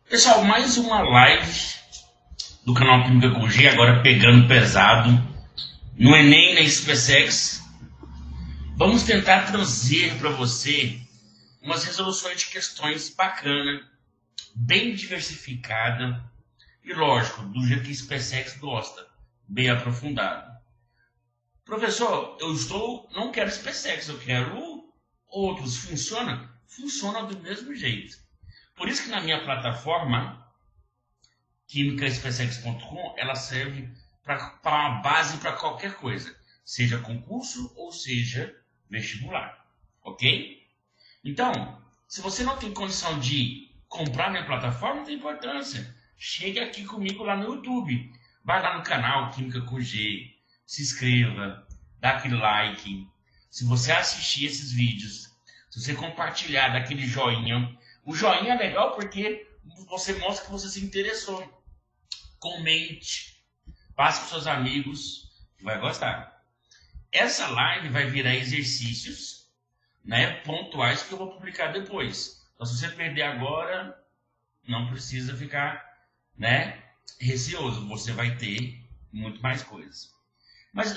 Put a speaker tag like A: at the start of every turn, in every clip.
A: Pessoal, mais uma live do canal Química com G, agora pegando pesado no Enem, na SpaceX. Vamos tentar trazer para você umas resoluções de questões bacanas, bem diversificada e, lógico, do jeito que a SpaceX gosta, bem aprofundado. Professor, não quero SpaceX, eu quero outros. Funciona? Funciona do mesmo jeito. Por isso que na minha plataforma, quimicaspacex.com, ela serve para uma base para qualquer coisa, seja concurso ou seja vestibular, ok? Então, se você não tem condição de comprar minha plataforma, não tem importância. Chega aqui comigo lá no YouTube. Vai lá no canal Química com G, se inscreva, dá aquele like. Se você assistir esses vídeos, se você compartilhar, dá aquele joinha. O joinha é legal porque você mostra que você se interessou. Comente, passe para seus amigos, que vai gostar. Essa live vai virar exercícios, né, pontuais que eu vou publicar depois. Então, se você perder agora, não precisa ficar, né, receoso. Você vai ter muito mais coisas. Mas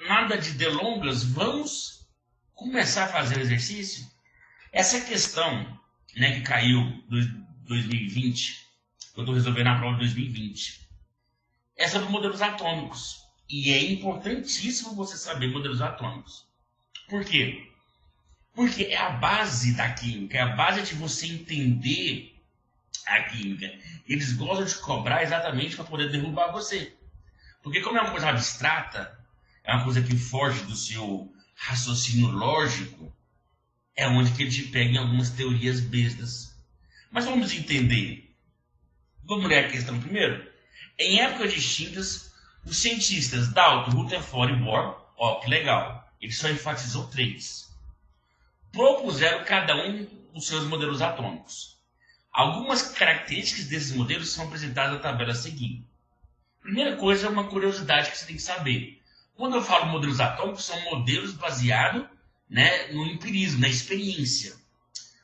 A: nada de delongas, vamos começar a fazer o exercício. Essa questão, né, que caiu em 2020, eu estou resolvendo a prova de 2020, é sobre modelos atômicos. E é importantíssimo você saber modelos atômicos. Por quê? Porque é a base da química, é a base de você entender a química. Eles gostam de cobrar exatamente para poder derrubar você. Porque como é uma coisa abstrata, é uma coisa que foge do seu raciocínio lógico, é onde que ele te pega em algumas teorias bestas. Mas vamos entender. Vamos ler a questão primeiro? Em épocas distintas, os cientistas Dalton, Rutherford e Bohr, ó, que legal, ele só enfatizou 3, propuseram cada um os seus modelos atômicos. Algumas características desses modelos são apresentadas na tabela a seguir. Primeira coisa é uma curiosidade que você tem que saber. Quando eu falo modelos atômicos, são modelos baseados, né, no empirismo, na experiência.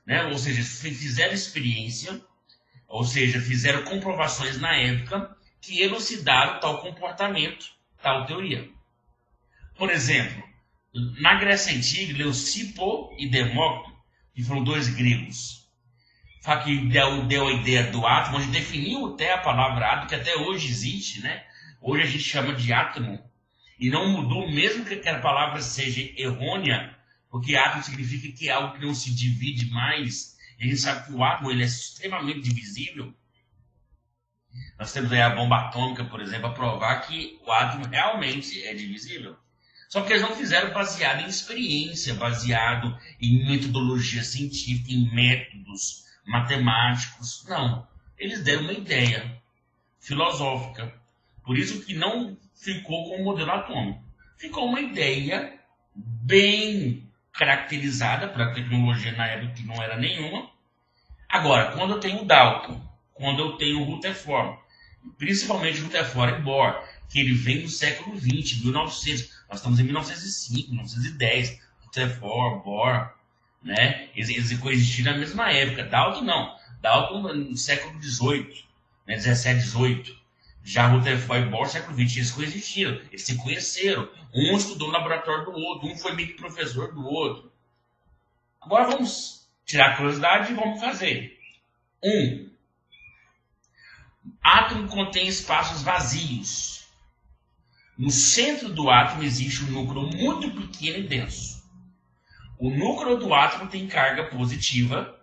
A: Né? Ou seja, fizeram experiência, ou seja, fizeram comprovações na época que elucidaram tal comportamento, tal teoria. Por exemplo, na Grécia Antiga, Leucipo e Demócrito, que foram 2 gregos, que deu a ideia do átomo, onde definiu até a palavra átomo, que até hoje existe, né? Hoje a gente chama de átomo, e não mudou, mesmo que a palavra seja errônea, porque átomo significa que é algo que não se divide mais. A gente sabe que o átomo ele é extremamente divisível. Nós temos aí a bomba atômica, por exemplo, a provar que o átomo realmente é divisível. Só que eles não fizeram baseado em experiência, baseado em metodologia científica, em métodos matemáticos. Não. Eles deram uma ideia filosófica. Por isso que não ficou com o modelo atômico. Ficou uma ideia bem caracterizada pela tecnologia na época que não era nenhuma. Agora, quando eu tenho Dalton, quando eu tenho Rutherford, principalmente Rutherford e Bohr, que ele vem do século XX, 1900, nós estamos em 1905, 1910, Rutherford, Bohr, né? Eles coexistiram na mesma época. Dalton não, Dalton no século XVIII, né? 17, 18. Já Rutherford e Bohr, século XX, eles coexistiram, eles se conheceram. Um estudou no laboratório do outro, um foi meio que professor do outro. Agora vamos tirar a curiosidade e vamos fazer. 1. Átomo contém espaços vazios. No centro do átomo existe um núcleo muito pequeno e denso. O núcleo do átomo tem carga positiva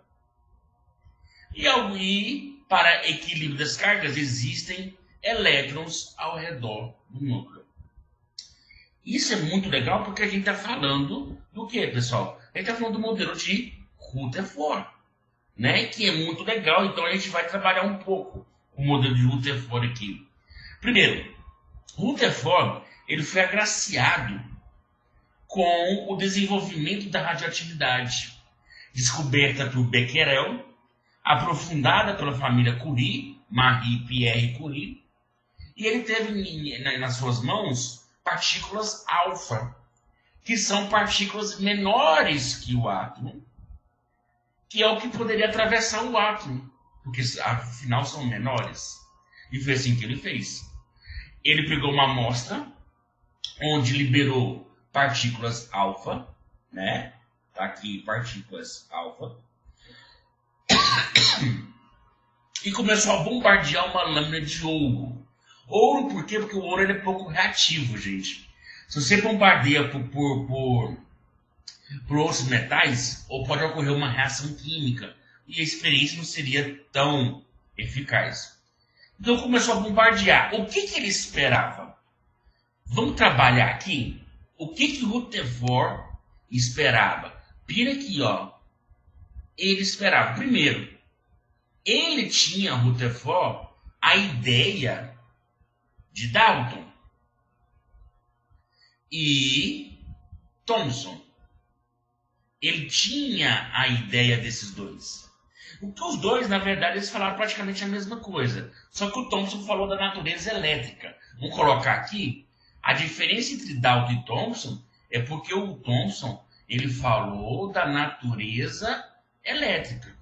A: e para equilíbrio das cargas existem elétrons ao redor do núcleo. Isso é muito legal porque a gente está falando do que, pessoal? A gente está falando do modelo de Rutherford, né? Que é muito legal, então a gente vai trabalhar um pouco o modelo de Rutherford aqui. Primeiro, Rutherford ele foi agraciado com o desenvolvimento da radioatividade, descoberta por Becquerel, aprofundada pela família Curie, Marie Pierre Curie, e ele teve nas suas mãos partículas alfa, que são partículas menores que o átomo, que é o que poderia atravessar o átomo. porque afinal são menores. E foi assim que ele fez. Ele pegou uma amostra onde liberou partículas alfa, né? Tá aqui, partículas alfa. E começou a bombardear uma lâmina de ouro. Ouro por quê? Porque o ouro ele é pouco reativo, gente. Se você bombardeia por outros metais, ou pode ocorrer uma reação química. E a experiência não seria tão eficaz. Então começou a bombardear. O que ele esperava? Vamos trabalhar aqui? O que o Rutherford esperava? Pira aqui, ó. Ele esperava. Primeiro, ele tinha, Rutherford, a ideia de Dalton e Thomson. Ele tinha a ideia desses dois. O que os dois, na verdade, eles falaram praticamente a mesma coisa. Só que o Thomson falou da natureza elétrica. Vamos colocar aqui. A diferença entre Dalton e Thomson é porque o Thomson ele falou da natureza elétrica,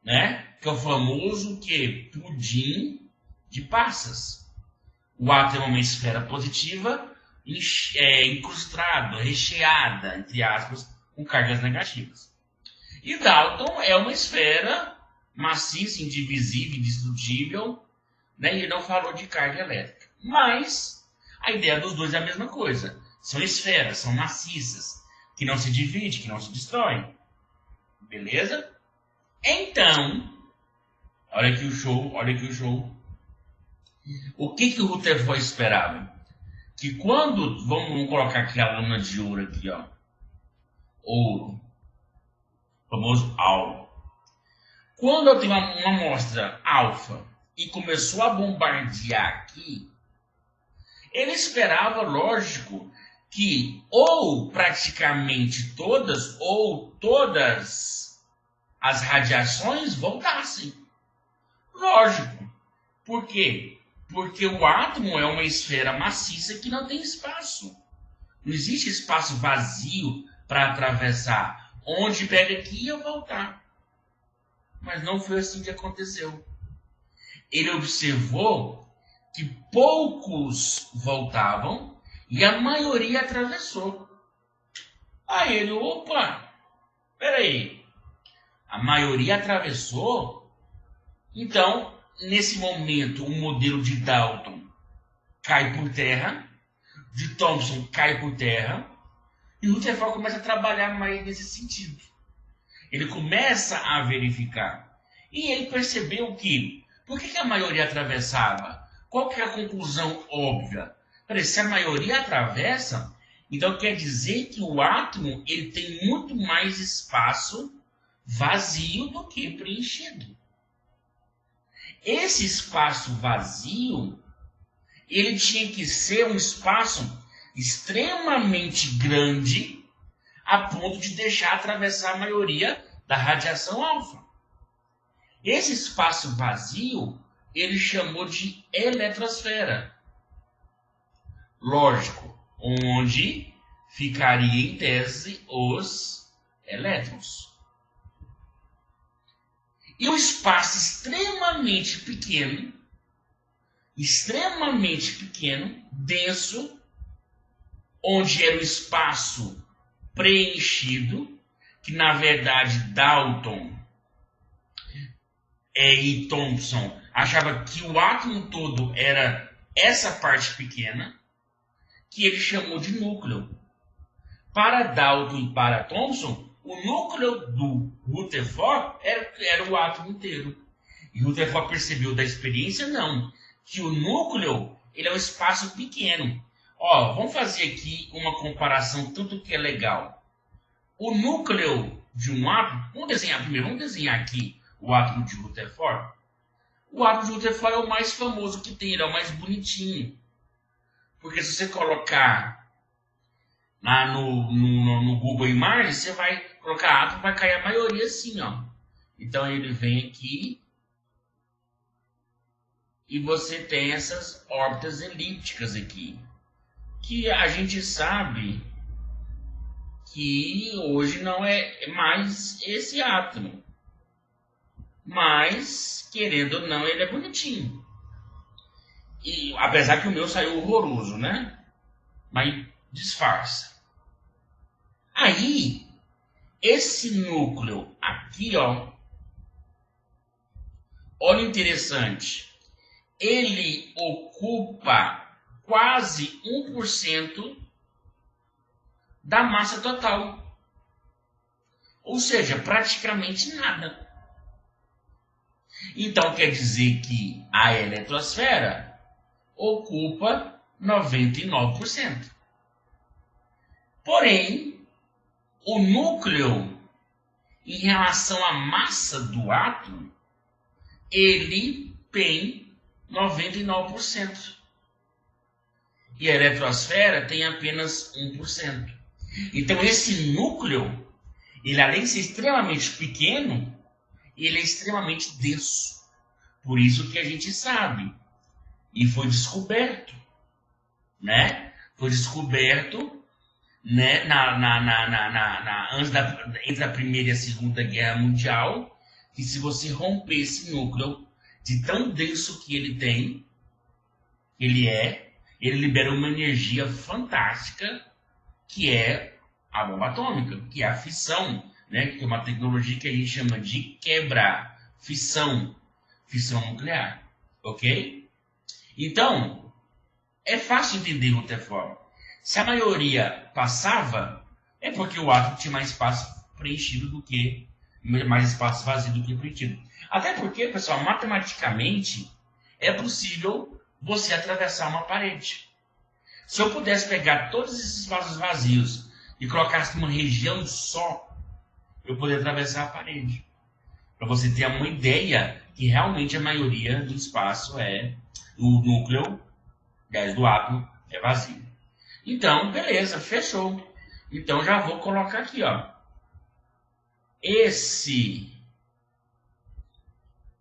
A: né? Que é o famoso que pudim de passas. O átomo é uma esfera positiva incrustada, recheada, entre aspas, com cargas negativas. E Dalton é uma esfera maciça, indivisível, indestrutível, né? E ele não falou de carga elétrica. Mas a ideia dos dois é a mesma coisa. São esferas, são maciças, que não se dividem, que não se destroem. Beleza? Então, olha aqui o show, olha aqui o show. O que o Rutherford esperava? Que quando, vamos colocar aqui a lâmina de ouro aqui, ó. Ouro. Famoso alfa. Quando eu tenho uma amostra alfa e começou a bombardear aqui, ele esperava, lógico, que ou praticamente todas ou todas as radiações voltassem. Lógico. Por quê? Porque o átomo é uma esfera maciça que não tem espaço. Não existe espaço vazio para atravessar. Onde pega aqui ia voltar. Mas não foi assim que aconteceu. Ele observou que poucos voltavam e a maioria atravessou. Aí ele, opa, peraí. A maioria atravessou? Então, nesse momento, o modelo de Dalton cai por terra, de Thomson cai por terra, e o Rutherford começa a trabalhar mais nesse sentido. Ele começa a verificar. E ele percebeu que, por que a maioria atravessava? Qual que é a conclusão óbvia? Peraí, se a maioria atravessa, então quer dizer que o átomo ele tem muito mais espaço vazio do que preenchido. Esse espaço vazio, ele tinha que ser um espaço extremamente grande a ponto de deixar atravessar a maioria da radiação alfa. Esse espaço vazio, ele chamou de eletrosfera. Lógico, onde ficaria em tese os elétrons. E um espaço extremamente pequeno, denso, onde era o espaço preenchido, que na verdade Dalton e Thomson achavam que o átomo todo era essa parte pequena, que ele chamou de núcleo. Para Dalton e para Thomson, o núcleo do Rutherford era o átomo inteiro. E Rutherford percebeu da experiência, não, que o núcleo ele é um espaço pequeno. Ó, vamos fazer aqui uma comparação, tanto que é legal. O núcleo de um átomo, vamos desenhar aqui o átomo de Rutherford. O átomo de Rutherford é o mais famoso que tem, ele é o mais bonitinho. Porque se você colocar lá no Google Imagens, você vai colocar átomo, vai cair a maioria assim, ó. Então ele vem aqui e você tem essas órbitas elípticas aqui, que a gente sabe que hoje não é mais esse átomo, mas, querendo ou não, ele é bonitinho. E apesar que o meu saiu horroroso, né? Mas disfarça. Aí, esse núcleo aqui, ó, olha interessante, ele ocupa quase 1% da massa total. Ou seja, praticamente nada. Então quer dizer que a eletrosfera ocupa 99%. Porém, o núcleo, em relação à massa do átomo, ele tem 99%. E a eletrosfera tem apenas 1%. Então esse núcleo, ele além de ser extremamente pequeno, ele é extremamente denso. Por isso que a gente sabe. E foi descoberto, né? Foi descoberto, né, entre a Primeira e a Segunda Guerra Mundial, que se você romper esse núcleo, de tão denso que ele tem, ele libera uma energia fantástica, que é a bomba atômica, que é a fissão, né? Que é uma tecnologia que a gente chama de fissão nuclear, ok? Então, é fácil entender Rutherford. Se a maioria passava, é porque o átomo tinha mais espaço preenchido do que, mais espaço vazio do que preenchido. Até porque, pessoal, matematicamente, é possível você atravessar uma parede. Se eu pudesse pegar todos esses espaços vazios e colocasse numa região só, eu poderia atravessar a parede. Para você ter uma ideia que realmente a maioria do espaço o núcleo do átomo é vazio. Então, beleza, fechou. Então já vou colocar aqui, ó. Esse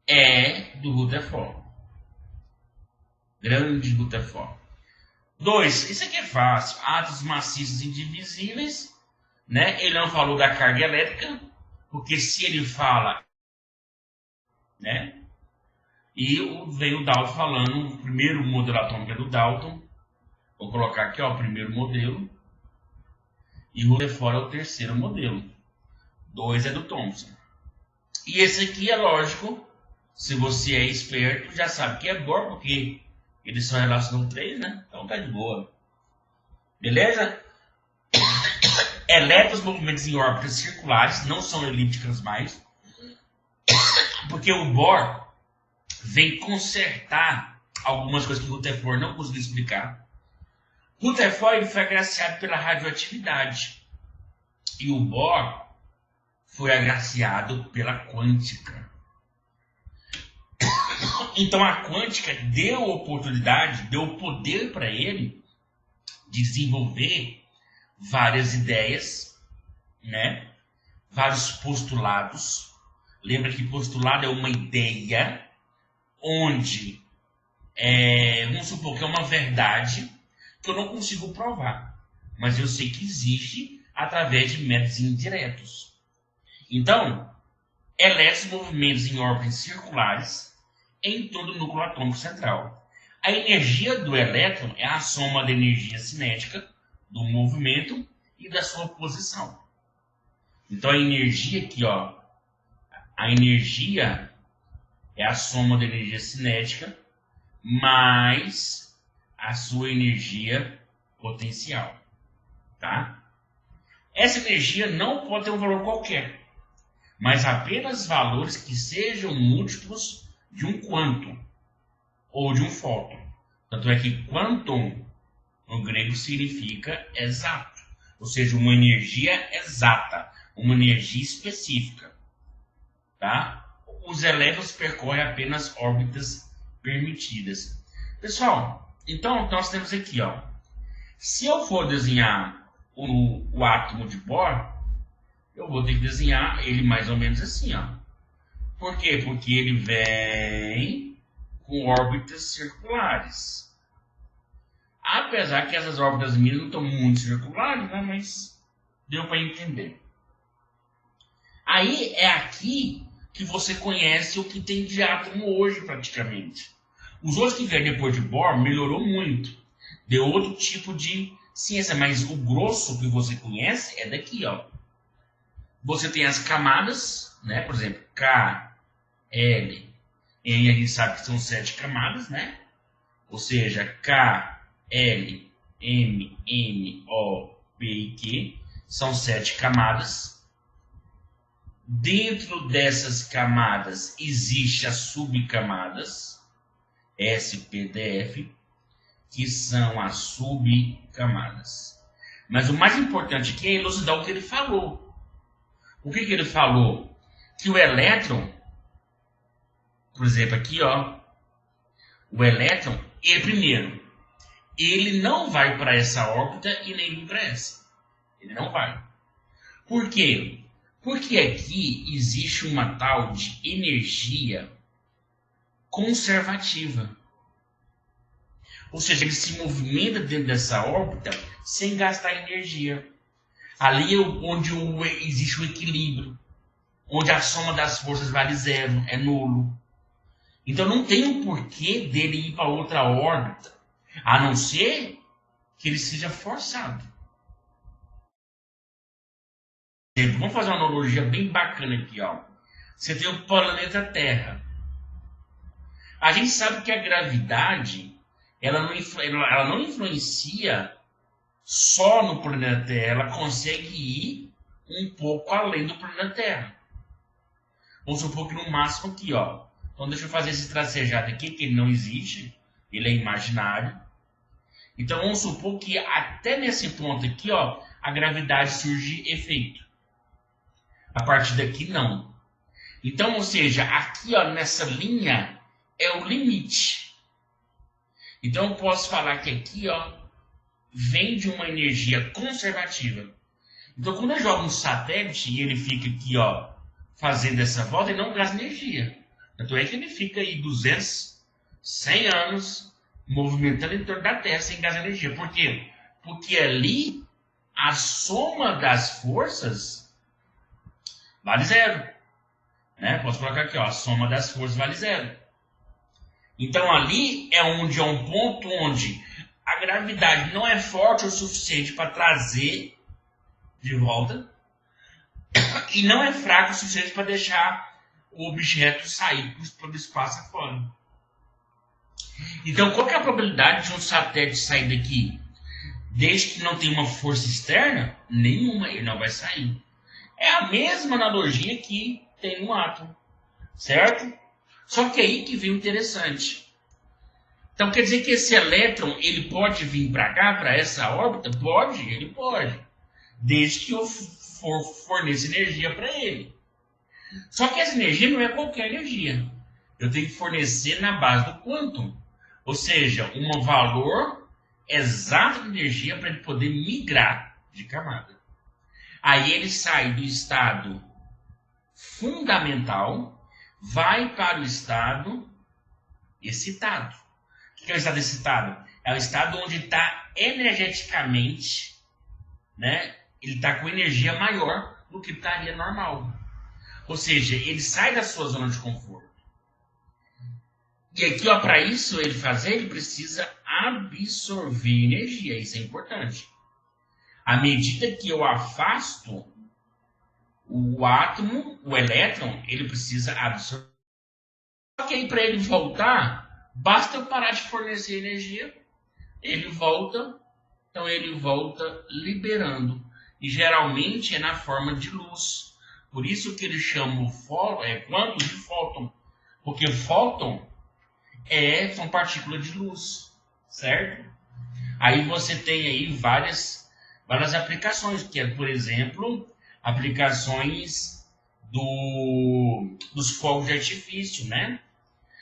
A: é do Rutherford. Grande Rutherford. 2. Isso aqui é fácil. Átomos maciços indivisíveis, né? Ele não falou da carga elétrica, porque se ele fala, né? E veio o Dalton falando, o primeiro modelo atômico é do Dalton. Vou colocar aqui, ó, o primeiro modelo. E o Rutherford é o terceiro modelo. 2 é do Thomson. E esse aqui é lógico, se você é esperto, já sabe que é Bohr, porque eles só relacionam 3, né? Então tá de boa. Beleza? Elétrons, movimentos em órbitas circulares, não são elípticas mais. Porque o Bohr vem consertar algumas coisas que o Rutherford não conseguiu explicar. Rutherford foi agraciado pela radioatividade. E o Bohr foi agraciado pela quântica. Então a quântica deu oportunidade, deu poder para ele de desenvolver várias ideias, né? Vários postulados. Lembra que postulado é uma ideia onde, vamos supor que é uma verdade que eu não consigo provar, mas eu sei que existe através de métodos indiretos. Então, elétrons movimentos em órbitas circulares em todo o núcleo atômico central. A energia do elétron é a soma da energia cinética do movimento e da sua posição. Então, a energia aqui, ó, a energia é a soma da energia cinética mais a sua energia potencial, tá? Essa energia não pode ter um valor qualquer, mas apenas valores que sejam múltiplos de um quantum ou de um fóton. Tanto é que quantum no grego significa exato, ou seja, uma energia exata, uma energia específica, tá? Os elétrons percorrem apenas órbitas permitidas. Pessoal, então nós temos aqui, ó, se eu for desenhar o átomo de Bohr, eu vou ter que desenhar ele mais ou menos assim, ó. Por quê? Porque ele vem com órbitas circulares. Apesar que essas órbitas minhas não estão muito circulares, né? Mas deu para entender. Aí é aqui que você conhece o que tem de átomo hoje, praticamente. Os outros que vieram depois de Bohr melhorou muito. Deu outro tipo de ciência, mas o grosso que você conhece é daqui, ó. Você tem as camadas, né? Por exemplo, K, L, N, a gente sabe que são 7 camadas, né? Ou seja, K, L, M, N, O, P e Q são 7 camadas. Dentro dessas camadas existem as subcamadas, S, P, D, F, que são as subcamadas. Mas o mais importante aqui é elucidar o que ele falou. O que ele falou? Que o elétron, por exemplo, aqui, ó, o elétron, ele não vai para essa órbita e nem para essa. Ele não vai. Por quê? Porque aqui existe uma tal de energia conservativa. Ou seja, ele se movimenta dentro dessa órbita sem gastar energia. Ali é onde existe o equilíbrio, onde a soma das forças vale zero, é nulo. Então não tem um porquê dele ir para outra órbita, a não ser que ele seja forçado. Vamos fazer uma analogia bem bacana aqui, ó. Você tem o planeta Terra. A gente sabe que a gravidade ela não influencia só no planeta Terra, ela consegue ir um pouco além do planeta Terra. Vamos supor que no máximo aqui, ó. Então deixa eu fazer esse tracejado aqui, que ele não existe, ele é imaginário. Então vamos supor que até nesse ponto aqui, ó, a gravidade surge efeito. A partir daqui não. Então, ou seja, aqui, ó, nessa linha é o limite. Então eu posso falar que aqui, ó, vem de uma energia conservativa. Então quando eu jogo um satélite e ele fica aqui, ó, fazendo essa volta, ele não gasta energia. Tanto é que ele fica aí 200, 100 anos movimentando em torno da Terra sem gastar energia. Por quê? Porque ali a soma das forças vale zero. Né? Posso colocar aqui, ó, a soma das forças vale zero. Então ali é onde é um ponto onde a gravidade não é forte o suficiente para trazer de volta e não é fraca o suficiente para deixar o objeto sair para o espaço afora. Então, qual que é a probabilidade de um satélite sair daqui? Desde que não tenha uma força externa, nenhuma, ele não vai sair. É a mesma analogia que tem no átomo, certo? Só que aí que vem o interessante. Então quer dizer que esse elétron ele pode vir para cá, para essa órbita? Pode, ele pode. Desde que eu forneça energia para ele. Só que essa energia não é qualquer energia. Eu tenho que fornecer na base do quantum. Ou seja, um valor exato de energia para ele poder migrar de camada. Aí ele sai do estado fundamental, vai para o estado excitado. O que é o estado excitado? É o estado onde está energeticamente, né? Ele está com energia maior do que estaria normal. Ou seja, ele sai da sua zona de conforto. E aqui, para isso ele fazer, ele precisa absorver energia. Isso é importante. À medida que eu afasto o átomo, o elétron, ele precisa absorver. Só que aí para ele voltar, basta eu parar de fornecer energia, ele volta, então ele volta liberando. E geralmente é na forma de luz. Por isso que eles chamam quantum de fóton. Porque fóton são partículas de luz, certo? Aí você tem aí várias aplicações, que é, por exemplo, aplicações dos fogos de artifício, né?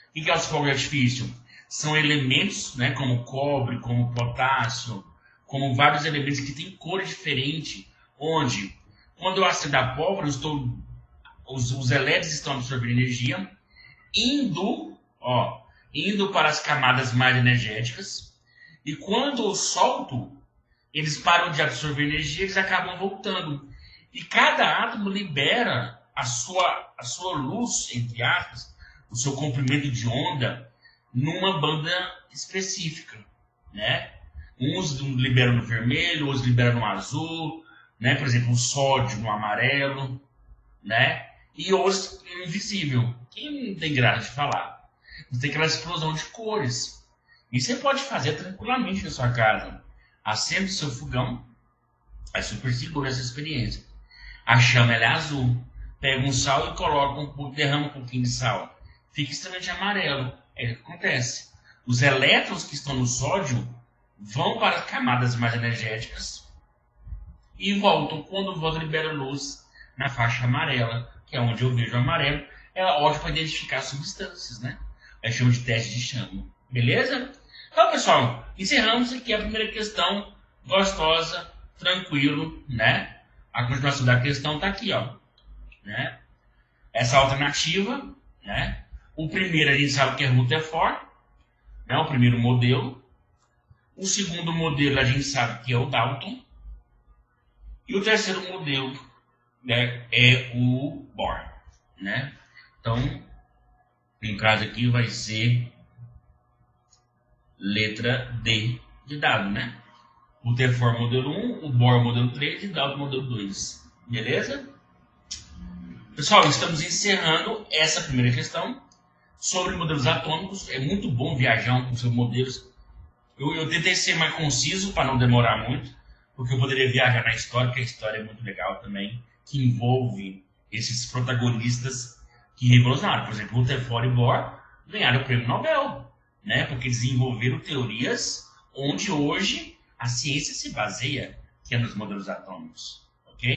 A: O que é os fogos de artifício? São elementos, né, como cobre, como potássio, como vários elementos que têm cores diferentes, onde, quando eu acendo a pólvora, os elétrons estão absorvendo energia, indo para as camadas mais energéticas, e quando eu solto, eles param de absorver energia, eles acabam voltando. E cada átomo libera a sua luz, entre aspas, o seu comprimento de onda numa banda específica, né? Uns liberam no vermelho, outros liberam no azul, né? Por exemplo, o sódio no amarelo, né? E outros no invisível. Quem não tem graça de falar? Você tem aquela explosão de cores. E você pode fazer tranquilamente na sua casa. Acende o seu fogão. É super seguro essa experiência. A chama ela é azul. Pega um sal e coloca derrama um pouquinho de sal. Fica extremamente amarelo. É o que acontece. Os elétrons que estão no sódio vão para as camadas mais energéticas e voltam. Quando volta, libera luz na faixa amarela, que é onde eu vejo o amarelo. É ótimo para identificar substâncias, né? É chama de teste de chama. Beleza? Então, pessoal, encerramos aqui a primeira questão. Gostosa, tranquilo, né? A continuação da questão está aqui, ó. Né? Essa alternativa, né? O primeiro a gente sabe que é Rutherford, né? O primeiro modelo. O segundo modelo a gente sabe que é o Dalton. E o terceiro modelo, né, é o Bohr, né? Então, em caso aqui vai ser letra D de dado, né? Rutherford modelo 1, o Bohr modelo 3 e Dalton modelo 2. Beleza? Pessoal, estamos encerrando essa primeira questão sobre modelos atômicos. É muito bom viajar com seus modelos. Eu tentei ser mais conciso para não demorar muito, porque eu poderia viajar na história, porque a história é muito legal também, que envolve esses protagonistas que revolucionaram. Por exemplo, Rutherford e Bohr ganharam o prêmio Nobel, né? Porque desenvolveram teorias onde hoje a ciência se baseia, que é nos modelos atômicos. Ok?